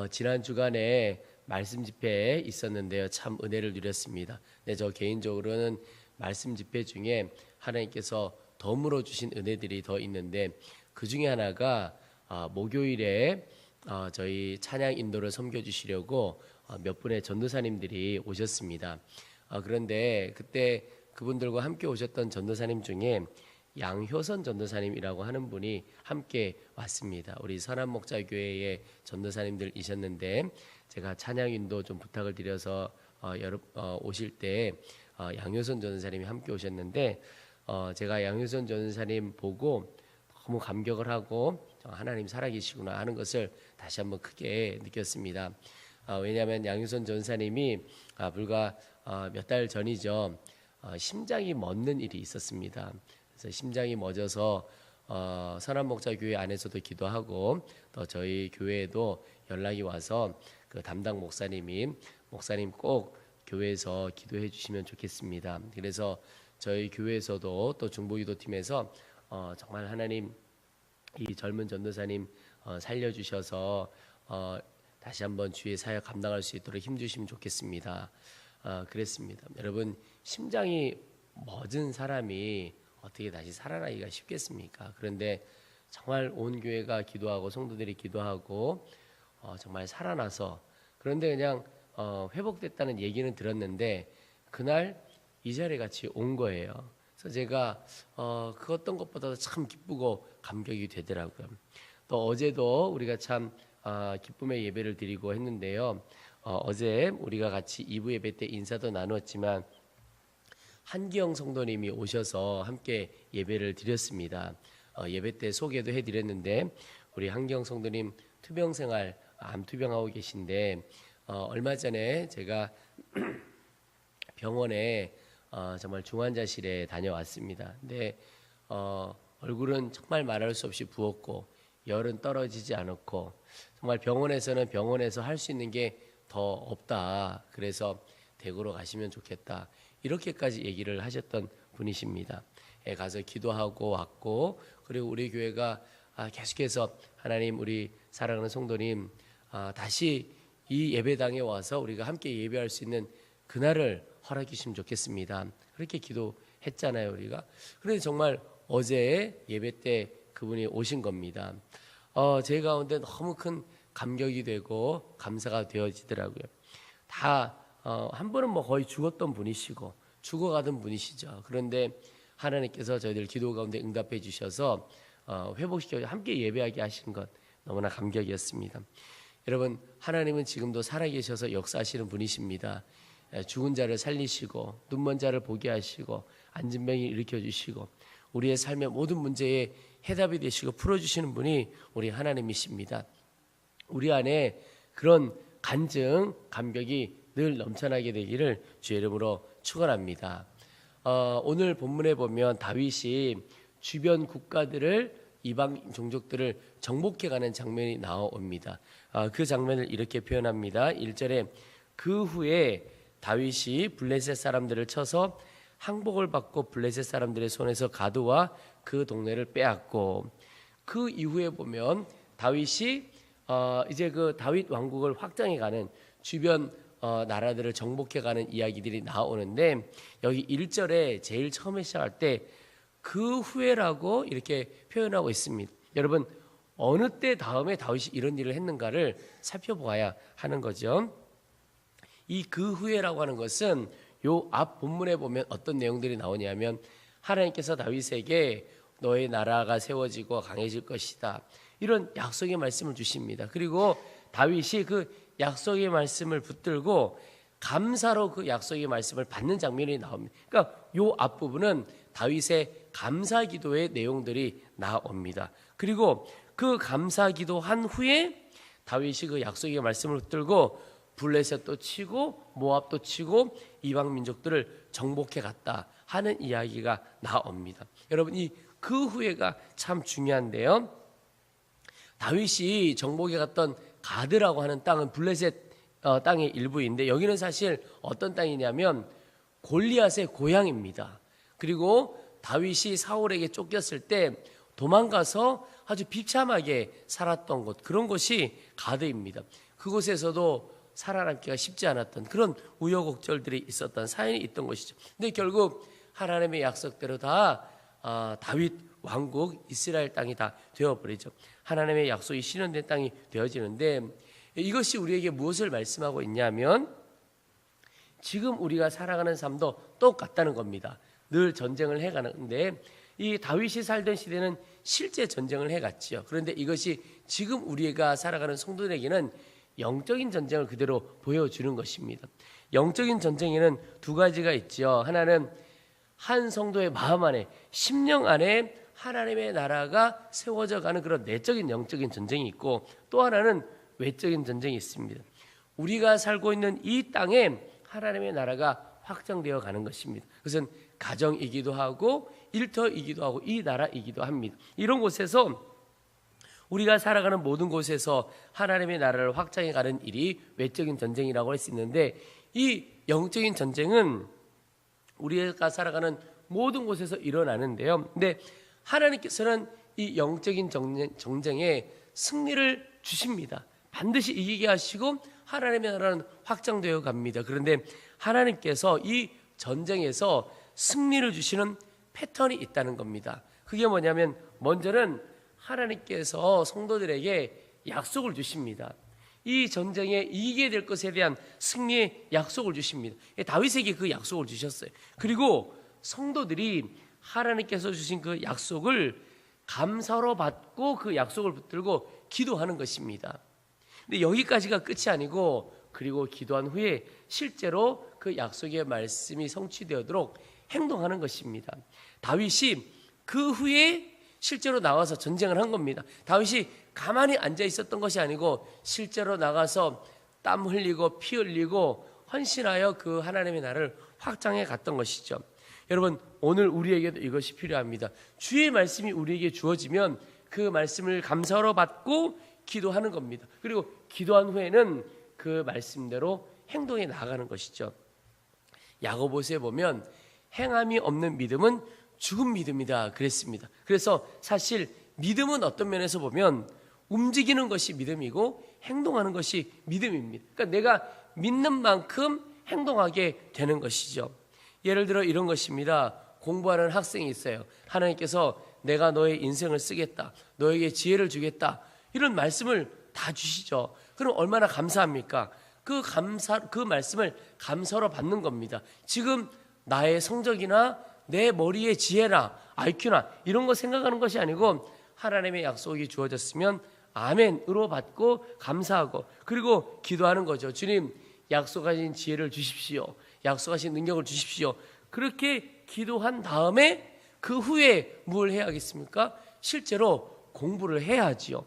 지난 주간에 말씀 집회에 있었는데요. 참 은혜를 누렸습니다. 네, 저 개인적으로는 말씀 집회 중에 하나님께서 덤으로 주신 은혜들이 더 있는데 그 중에 하나가 목요일에 저희 찬양 인도를 섬겨주시려고 몇 분의 전도사님들이 오셨습니다. 그런데 그때 그분들과 함께 오셨던 전도사님 중에 양효선 전도사님이라고 하는 분이 함께 왔습니다. 우리 선한목자교회의 전도사님들이셨는데 제가 찬양 인도 좀 부탁을 드려서 오실 때 양효선 전도사님이 함께 오셨는데 제가 양효선 전도사님 보고 너무 감격을 하고 하나님 살아계시구나 하는 것을 다시 한번 크게 느꼈습니다. 왜냐하면 양효선 전도사님이 불과 몇 달 전이죠. 심장이 멎는 일이 있었습니다. 그래서 심장이 멎어서 선한목자교회 안에서도 기도하고 또 저희 교회에도 연락이 와서 그 담당 목사님 꼭 교회에서 기도해 주시면 좋겠습니다. 그래서 저희 교회에서도 또 중보기도팀에서 정말 하나님 이 젊은 전도사님 살려주셔서 다시 한번 주의 사역 감당할 수 있도록 힘주시면 좋겠습니다. 그랬습니다. 여러분, 심장이 멎은 사람이 어떻게 다시 살아나기가 쉽겠습니까? 그런데 정말 온 교회가 기도하고 성도들이 기도하고 정말 살아나서 그런데 그냥 회복됐다는 얘기는 들었는데 그날 이 자리에 같이 온 거예요. 그래서 제가 그 어떤 것보다도 참 기쁘고 감격이 되더라고요. 또 어제도 우리가 참 기쁨의 예배를 드리고 했는데요. 어제 우리가 같이 2부 예배 때 인사도 나눴지만 한기영 성도님이 오셔서 함께 예배를 드렸습니다. 예배 때 소개도 해드렸는데 우리 한기영 성도님 투병생활 암투병하고 계신데 얼마 전에 제가 병원에 정말 중환자실에 다녀왔습니다. 근데 얼굴은 정말 말할 수 없이 부었고 열은 떨어지지 않았고 정말 병원에서는 병원에서 할 수 있는 게 더 없다. 그래서 대구로 가시면 좋겠다. 이렇게까지 얘기를 하셨던 분이십니다. 가서 기도하고 왔고 그리고 우리 교회가 계속해서 하나님 우리 사랑하는 성도님 다시 이 예배당에 와서 우리가 함께 예배할 수 있는 그날을 허락해 주시면 좋겠습니다. 그렇게 기도했잖아요 우리가. 그런데 정말 어제 예배 때 그분이 오신 겁니다. 제 가운데 너무 큰 감격이 되고 감사가 되어지더라고요. 한 분은 뭐 거의 죽었던 분이시고 죽어가던 분이시죠. 그런데 하나님께서 저희들 기도 가운데 응답해 주셔서 회복시켜 함께 예배하게 하신 것 너무나 감격이었습니다. 여러분, 하나님은 지금도 살아계셔서 역사하시는 분이십니다. 죽은 자를 살리시고 눈먼 자를 보게 하시고 앉은 병이 일으켜 주시고 우리의 삶의 모든 문제에 해답이 되시고 풀어주시는 분이 우리 하나님이십니다. 우리 안에 그런 간증, 감격이 늘 넘쳐나게 되기를 주의 이름으로 축원합니다. 오늘 본문에 보면 다윗이 주변 국가들을 이방 종족들을 정복해가는 장면이 나옵니다. 그 장면을 이렇게 표현합니다. 1절에 그 후에 다윗이 블레셋 사람들을 쳐서 항복을 받고 블레셋 사람들의 손에서 가드와 그 동네를 빼앗고 그 이후에 보면 다윗이 이제 그 다윗 왕국을 확장해가는 주변 나라들을 정복해가는 이야기들이 나오는데 여기 1절에 제일 처음에 시작할 때 그 후에라고 이렇게 표현하고 있습니다. 여러분 어느 때 다음에 다윗이 이런 일을 했는가를 살펴보아야 하는 거죠. 이 그 후에라고 하는 것은 요 앞 본문에 보면 어떤 내용들이 나오냐면 하나님께서 다윗에게 너의 나라가 세워지고 강해질 것이다. 이런 약속의 말씀을 주십니다. 그리고 다윗이 그 약속의 말씀을 붙들고 감사로 그 약속의 말씀을 받는 장면이 나옵니다. 그러니까 요 앞부분은 다윗의 감사 기도의 내용들이 나옵니다. 그리고 그 감사 기도한 후에 다윗이 그 약속의 말씀을 붙들고 블레셋도 치고 모압도 치고 이방 민족들을 정복해 갔다 하는 이야기가 나옵니다. 여러분 이 그 후에가 참 중요한데요. 다윗이 정복해 갔던 가드라고 하는 땅은 블레셋 땅의 일부인데 여기는 사실 어떤 땅이냐면 골리앗의 고향입니다. 그리고 다윗이 사울에게 쫓겼을 때 도망가서 아주 비참하게 살았던 곳, 그런 곳이 가드입니다. 그곳에서도 살아남기가 쉽지 않았던 그런 우여곡절들이 있었던 사연이 있던 것이죠. 근데 결국 하나님의 약속대로 다 다윗 왕국 이스라엘 땅이 다 되어버리죠. 하나님의 약속이 실현된 땅이 되어지는데, 이것이 우리에게 무엇을 말씀하고 있냐면 지금 우리가 살아가는 삶도 똑같다는 겁니다. 늘 전쟁을 해가는데 이 다윗이 살던 시대는 실제 전쟁을 해갔지요. 그런데 이것이 지금 우리가 살아가는 성도들에게는 영적인 전쟁을 그대로 보여주는 것입니다. 영적인 전쟁에는 두 가지가 있죠. 하나는 한 성도의 마음 안에, 심령 안에 하나님의 나라가 세워져 가는 그런 내적인 영적인 전쟁이 있고, 또 하나는 외적인 전쟁이 있습니다. 우리가 살고 있는 이 땅에 하나님의 나라가 확장되어 가는 것입니다. 그것은 가정이기도 하고 일터이기도 하고 이 나라이기도 합니다. 이런 곳에서 우리가 살아가는 모든 곳에서 하나님의 나라를 확장해 가는 일이 외적인 전쟁이라고 할 수 있는데, 이 영적인 전쟁은 우리가 살아가는 모든 곳에서 일어나는데요. 근데 하나님께서는 이 영적인 전쟁에 승리를 주십니다. 반드시 이기게 하시고 하나님의 나라는 확장되어 갑니다. 그런데 하나님께서 이 전쟁에서 승리를 주시는 패턴이 있다는 겁니다. 그게 뭐냐면, 먼저는 하나님께서 성도들에게 약속을 주십니다. 이 전쟁에 이기게 될 것에 대한 승리의 약속을 주십니다. 다윗에게 그 약속을 주셨어요. 그리고 성도들이 하나님께서 주신 그 약속을 감사로 받고 그 약속을 붙들고 기도하는 것입니다. 근데 여기까지가 끝이 아니고, 그리고 기도한 후에 실제로 그 약속의 말씀이 성취되도록 행동하는 것입니다. 다윗이 그 후에 실제로 나와서 전쟁을 한 겁니다. 다윗이 가만히 앉아 있었던 것이 아니고 실제로 나가서 땀 흘리고 피 흘리고 헌신하여 그 하나님의 나라를 확장해 갔던 것이죠. 여러분, 오늘 우리에게도 이것이 필요합니다. 주의 말씀이 우리에게 주어지면 그 말씀을 감사로 받고 기도하는 겁니다. 그리고 기도한 후에는 그 말씀대로 행동에 나아가는 것이죠. 야고보서에 보면 행함이 없는 믿음은 죽은 믿음이다 그랬습니다. 그래서 사실 믿음은 어떤 면에서 보면 움직이는 것이 믿음이고 행동하는 것이 믿음입니다. 그러니까 내가 믿는 만큼 행동하게 되는 것이죠. 예를 들어 이런 것입니다. 공부하는 학생이 있어요. 하나님께서 내가 너의 인생을 쓰겠다, 너에게 지혜를 주겠다, 이런 말씀을 다 주시죠. 그럼 얼마나 감사합니까? 그 말씀을 감사로 받는 겁니다. 지금 나의 성적이나 내 머리의 지혜나 IQ나 이런 거 생각하는 것이 아니고 하나님의 약속이 주어졌으면 아멘으로 받고 감사하고, 그리고 기도하는 거죠. 주님, 약속하신 지혜를 주십시오. 약속하신 능력을 주십시오. 그렇게 기도한 다음에 그 후에 뭘 해야겠습니까? 실제로 공부를 해야지요.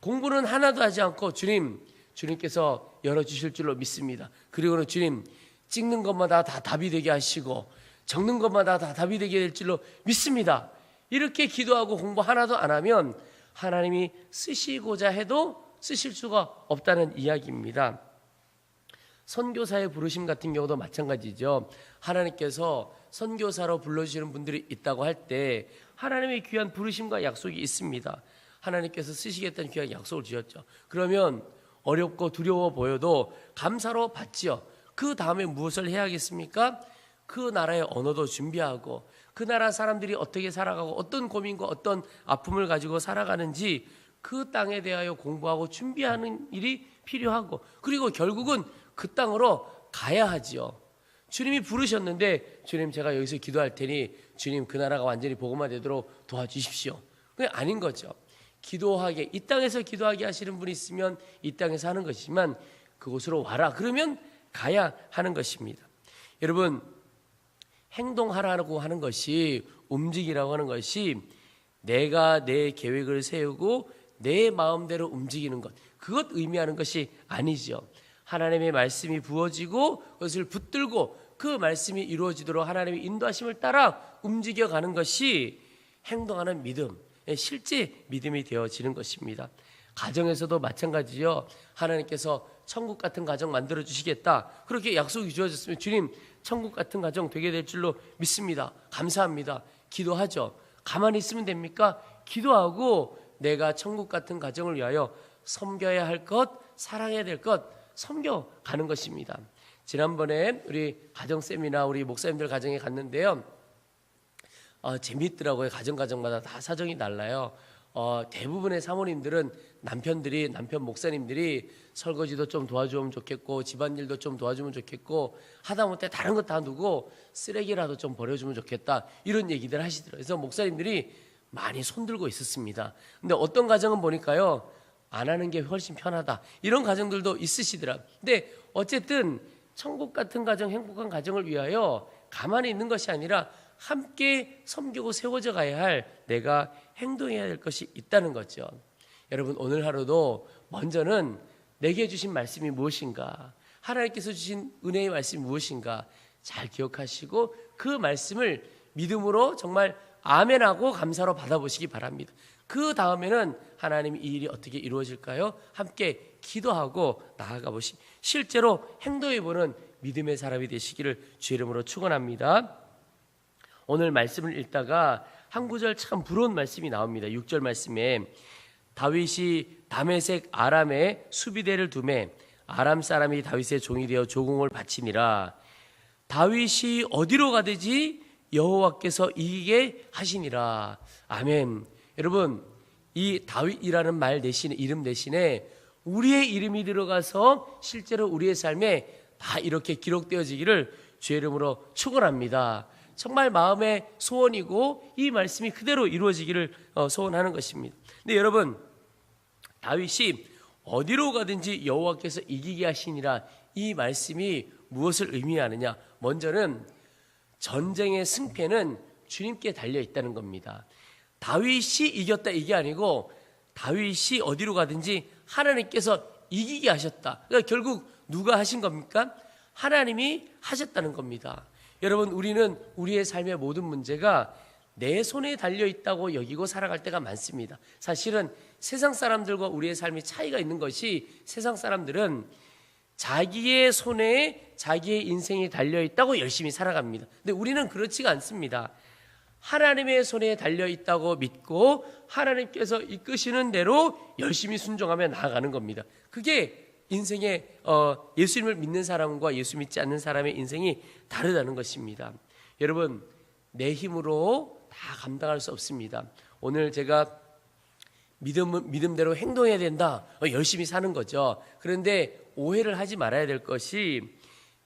공부는 하나도 하지 않고 주님께서 열어주실 줄로 믿습니다. 그리고는 주님, 찍는 것마다 다 답이 되게 하시고 적는 것마다 다 답이 되게 될 줄로 믿습니다. 이렇게 기도하고 공부 하나도 안 하면 하나님이 쓰시고자 해도 쓰실 수가 없다는 이야기입니다. 선교사의 부르심 같은 경우도 마찬가지죠. 하나님께서 선교사로 불러주시는 분들이 있다고 할 때 하나님의 귀한 부르심과 약속이 있습니다. 하나님께서 쓰시겠다는 귀한 약속을 주셨죠. 그러면 어렵고 두려워 보여도 감사로 받지요. 그 다음에 무엇을 해야겠습니까? 그 나라의 언어도 준비하고 그 나라 사람들이 어떻게 살아가고 어떤 고민과 어떤 아픔을 가지고 살아가는지 그 땅에 대하여 공부하고 준비하는 일이 필요하고, 그리고 결국은 그 땅으로 가야 하지요. 주님이 부르셨는데 주님, 제가 여기서 기도할 테니 주님, 그 나라가 완전히 복음화되도록 도와주십시오. 그게 아닌 거죠. 기도하게, 이 땅에서 기도하게 하시는 분이 있으면 이 땅에서 하는 것이지만 그곳으로 와라 그러면 가야 하는 것입니다. 여러분, 행동하라고 하는 것이, 움직이라고 하는 것이 내가 내 계획을 세우고 내 마음대로 움직이는 것, 그것 의미하는 것이 아니죠. 하나님의 말씀이 부어지고 그것을 붙들고 그 말씀이 이루어지도록 하나님의 인도하심을 따라 움직여가는 것이 행동하는 믿음, 실제 믿음이 되어지는 것입니다. 가정에서도 마찬가지요. 하나님께서 천국 같은 가정 만들어 주시겠다, 그렇게 약속이 주어졌으면 주님, 천국 같은 가정 되게 될 줄로 믿습니다. 감사합니다. 기도하죠. 가만히 있으면 됩니까? 기도하고 내가 천국 같은 가정을 위하여 섬겨야 할 것, 사랑해야 될 것, 섬겨가는 것입니다. 지난번에 우리 가정쌤이나 우리 목사님들 가정에 갔는데요. 재미있더라고요. 가정마다 다 사정이 달라요. 대부분의 사모님들은 남편 목사님들이 설거지도 좀 도와주면 좋겠고 집안일도 좀 도와주면 좋겠고 하다못해 다른 거 다 두고 쓰레기라도 좀 버려주면 좋겠다 이런 얘기들 하시더라고요. 그래서 목사님들이 많이 손들고 있었습니다. 근데 어떤 가정은 보니까요, 안 하는 게 훨씬 편하다 이런 가정들도 있으시더라고요. 근데 어쨌든 천국 같은 가정, 행복한 가정을 위하여 가만히 있는 것이 아니라 함께 섬기고 세워져 가야 할, 내가 행동해야 될 것이 있다는 거죠. 여러분, 오늘 하루도 먼저는 내게 주신 말씀이 무엇인가, 하나님께서 주신 은혜의 말씀이 무엇인가 잘 기억하시고 그 말씀을 믿음으로 정말 아멘하고 감사로 받아보시기 바랍니다. 그 다음에는 하나님 이 일이 어떻게 이루어질까요? 함께 기도하고 나아가 보시, 실제로 행동해보는 믿음의 사람이 되시기를 주의 이름으로 축원합니다. 오늘 말씀을 읽다가 한 구절 참 부러운 말씀이 나옵니다. 6절 말씀에 다윗이 다메섹 아람에 수비대를 두매 아람 사람이 다윗의 종이 되어 조공을 바치니라. 다윗이 어디로 가든지 여호와께서 이기게 하시니라. 아멘. 여러분, 이 다윗이라는 말 대신에, 이름 대신에 우리의 이름이 들어가서 실제로 우리의 삶에 다 이렇게 기록되어지기를 주의 이름으로 축원합니다. 정말 마음의 소원이고 이 말씀이 그대로 이루어지기를 소원하는 것입니다. 근데 여러분, 다윗이 어디로 가든지 여호와께서 이기게 하시니라, 이 말씀이 무엇을 의미하느냐? 먼저는 전쟁의 승패는 주님께 달려 있다는 겁니다. 다윗이 이겼다 이게 아니고 다윗이 어디로 가든지 하나님께서 이기게 하셨다. 그러니까 결국 누가 하신 겁니까? 하나님이 하셨다는 겁니다. 여러분, 우리는 우리의 삶의 모든 문제가 내 손에 달려있다고 여기고 살아갈 때가 많습니다. 사실은 세상 사람들과 우리의 삶이 차이가 있는 것이, 세상 사람들은 자기의 손에 자기의 인생이 달려있다고 열심히 살아갑니다. 근데 우리는 그렇지가 않습니다. 하나님의 손에 달려있다고 믿고 하나님께서 이끄시는 대로 열심히 순종하며 나아가는 겁니다. 그게 인생의 예수님을 믿는 사람과 예수 믿지 않는 사람의 인생이 다르다는 것입니다. 여러분, 내 힘으로 다 감당할 수 없습니다. 오늘 제가 믿음대로 행동해야 된다, 열심히 사는 거죠. 그런데 오해를 하지 말아야 될 것이,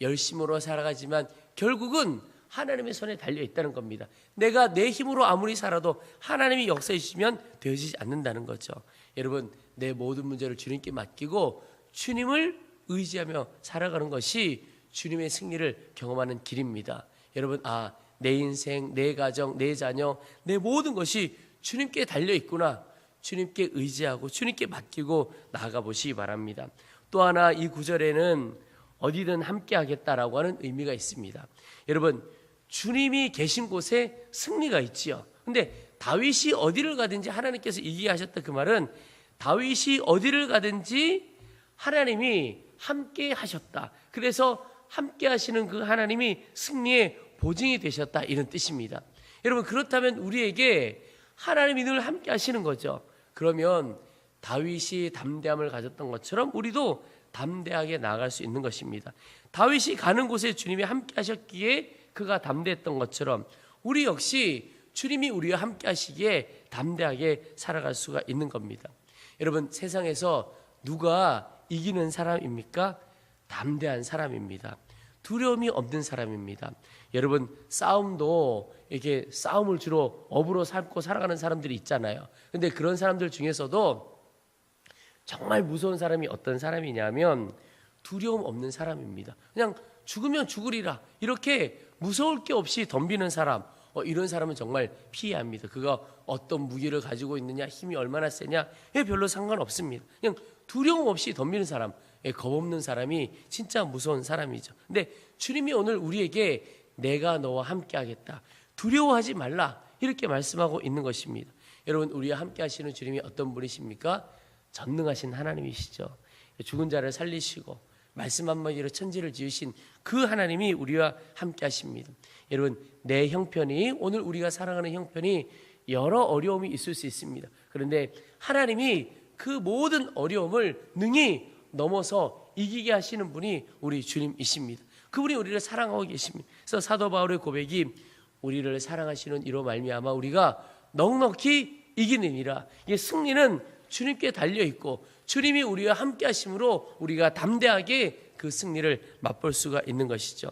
열심으로 살아가지만 결국은 하나님의 손에 달려있다는 겁니다. 내가 내 힘으로 아무리 살아도 하나님이 역사해 주시면 되어지지 않는다는 거죠. 여러분, 내 모든 문제를 주님께 맡기고 주님을 의지하며 살아가는 것이 주님의 승리를 경험하는 길입니다. 여러분, 내 인생, 내 가정, 내 자녀, 내 모든 것이 주님께 달려있구나, 주님께 의지하고 주님께 맡기고 나아가 보시기 바랍니다. 또 하나, 이 구절에는 어디든 함께 하겠다라고 하는 의미가 있습니다. 여러분, 주님이 계신 곳에 승리가 있지요. 근데 다윗이 어디를 가든지 하나님께서 이기게 하셨다, 그 말은 다윗이 어디를 가든지 하나님이 함께 하셨다. 그래서 함께 하시는 그 하나님이 승리의 보증이 되셨다, 이런 뜻입니다. 여러분, 그렇다면 우리에게 하나님이 늘 함께 하시는 거죠. 그러면 다윗이 담대함을 가졌던 것처럼 우리도 담대하게 나아갈 수 있는 것입니다. 다윗이 가는 곳에 주님이 함께 하셨기에 그가 담대했던 것처럼 우리 역시 주님이 우리와 함께 하시기에 담대하게 살아갈 수가 있는 겁니다. 여러분, 세상에서 누가 이기는 사람입니까? 담대한 사람입니다. 두려움이 없는 사람입니다. 여러분, 싸움도 이렇게 싸움을 주로 업으로 삼고 살아가는 사람들이 있잖아요. 근데 그런 사람들 중에서도 정말 무서운 사람이 어떤 사람이냐면 두려움 없는 사람입니다. 그냥 죽으면 죽으리라, 이렇게 무서울 게 없이 덤비는 사람, 이런 사람은 정말 피해야 합니다. 그가 어떤 무기를 가지고 있느냐, 힘이 얼마나 세냐, 별로 상관없습니다. 그냥 두려움 없이 덤비는 사람, 겁 없는 사람이 진짜 무서운 사람이죠. 근데 주님이 오늘 우리에게 내가 너와 함께 하겠다, 두려워하지 말라, 이렇게 말씀하고 있는 것입니다. 여러분, 우리와 함께 하시는 주님이 어떤 분이십니까? 전능하신 하나님이시죠. 죽은 자를 살리시고 말씀 한마디로 천지를 지으신 그 하나님이 우리와 함께 하십니다. 여러분, 내 형편이, 오늘 우리가 살아가는 형편이 여러 어려움이 있을 수 있습니다. 그런데 하나님이 그 모든 어려움을 능히 넘어서 이기게 하시는 분이 우리 주님이십니다. 그분이 우리를 사랑하고 계십니다. 그래서 사도 바울의 고백이 우리를 사랑하시는 이로 말미암아 우리가 넉넉히 이기느니라. 이 승리는 주님께 달려 있고 주님이 우리와 함께 하심으로 우리가 담대하게 그 승리를 맛볼 수가 있는 것이죠.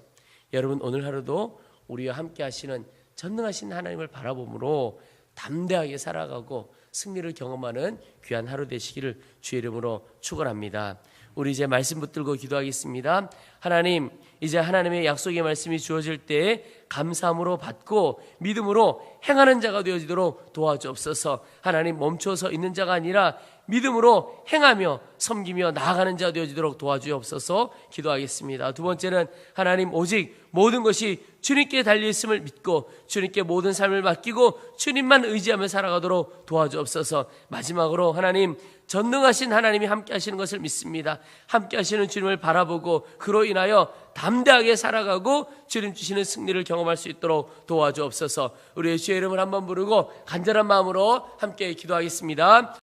여러분, 오늘 하루도 우리와 함께 하시는 전능하신 하나님을 바라보므로 담대하게 살아가고 승리를 경험하는 귀한 하루 되시기를 주의 이름으로 축원합니다. 우리 이제 말씀 붙들고 기도하겠습니다. 하나님, 이제 하나님의 약속의 말씀이 주어질 때 감사함으로 받고 믿음으로 행하는 자가 되어지도록 도와주옵소서. 하나님, 멈춰서 있는 자가 아니라 믿음으로 행하며 섬기며 나아가는 자 되어지도록 도와주옵소서 기도하겠습니다. 두 번째는 하나님, 오직 모든 것이 주님께 달려있음을 믿고 주님께 모든 삶을 맡기고 주님만 의지하며 살아가도록 도와주옵소서. 마지막으로 하나님, 전능하신 하나님이 함께 하시는 것을 믿습니다. 함께 하시는 주님을 바라보고 그로 인하여 담대하게 살아가고 주님 주시는 승리를 경험할 수 있도록 도와주옵소서. 우리의 주의 이름을 한번 부르고 간절한 마음으로 함께 기도하겠습니다.